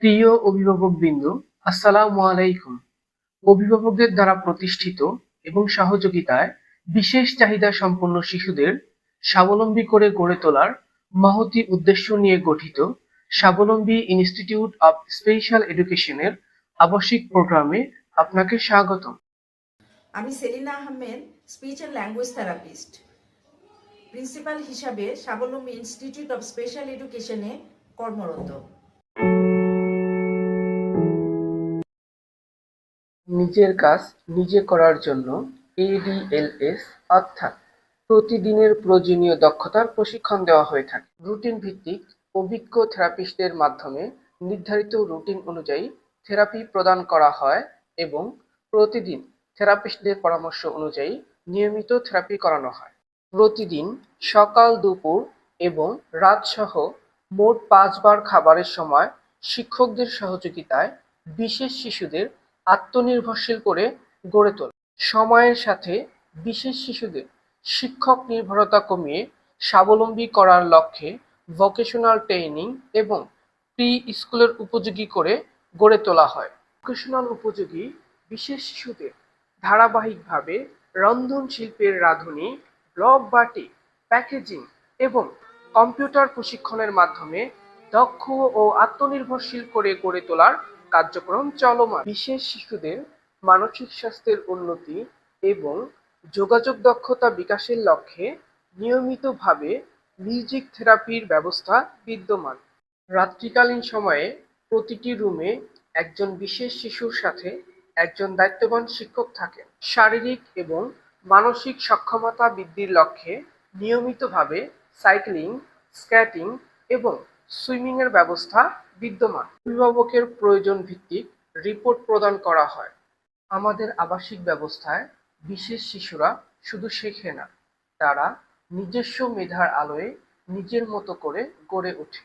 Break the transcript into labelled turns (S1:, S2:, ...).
S1: প্রিয় অভিভাবকবৃন্দ, আসসালামু আলাইকুম। অভিভাবকদের দ্বারা প্রতিষ্ঠিত এবং সহযোগিতায় বিশেষ চাহিদা সম্পন্ন শিশুদের স্বাবলম্বী করে গড়ে তোলার মহতী উদ্দেশ্য নিয়ে গঠিত স্বাবলম্বী ইনস্টিটিউট অব স্পেশাল এডুকেশনের আবাসিক প্রোগ্রামে আপনাকে স্বাগতম।
S2: আমি Selina Ahmed, speech and language therapist, principal হিসাবে স্বাবলম্বী ইনস্টিটিউট অব স্পেশাল এডুকেশনে কর্মরত।
S1: নিজের কাজ নিজে করার জন্য এডিএলএস অর্থাৎ প্রতিদিনের প্রয়োজনীয় দক্ষতার প্রশিক্ষণ দেওয়া হয়ে থাকে। রুটিন ভিত্তিক অভিজ্ঞ থেরাপিস্টদের মাধ্যমে নির্ধারিত রুটিন অনুযায়ী থেরাপি প্রদান করা হয় এবং প্রতিদিন থেরাপিস্টদের পরামর্শ অনুযায়ী নিয়মিত থেরাপি করানো হয়। প্রতিদিন সকাল, দুপুর এবং রাত সহ মোট 5 বার খাবারের সময় শিক্ষকদের সহযোগিতায় বিশেষ শিশুদের আত্মনির্ভরশীল করে গড়ে তোলা। সময়ের সাথে বিশেষ শিশুদের শিক্ষক নির্ভরতা কমিয়ে স্বাবলম্বী করার লক্ষ্যে ভোকেশনাল ট্রেনিং এবং প্রি স্কুলের উপযোগী করে গড়ে তোলা হয়। ভোকেশনাল উপযোগী বিশেষ শিশুদের ধারাবাহিকভাবে রন্ধন শিল্পের রাঁধুনি, ব্লক বাটি, প্যাকেজিং এবং কম্পিউটার প্রশিক্ষণের মাধ্যমে দক্ষ ও আত্মনির্ভরশীল করে গড়ে তোলার কার্যক্রম চলমান। বিশেষ শিশুদের মানসিক স্বাস্থ্যের উন্নতি এবং যোগাযোগ দক্ষতা বিকাশের লক্ষ্যে নিয়মিতভাবে মিউজিক থেরাপির ব্যবস্থা বিদ্যমান। রাত্রিকালীন সময়ে প্রতিটি রুমে একজন বিশেষ শিশুর সাথে একজন দায়িত্ববান শিক্ষক থাকেন। শারীরিক এবং মানসিক সক্ষমতা বৃদ্ধির লক্ষ্যে নিয়মিতভাবে সাইক্লিং, স্কেটিং এবং সুইমিং এর ব্যবস্থা বিদ্যমান। অভিভাবকের প্রয়োজন ভিত্তিক রিপোর্ট প্রদান করা হয়। আমাদের আবাসিক ব্যবস্থায় বিশেষ শিশুরা শুধু শেখে না, তারা নিজস্ব মেধার আলোয় নিজের মতো করে গড়ে ওঠে।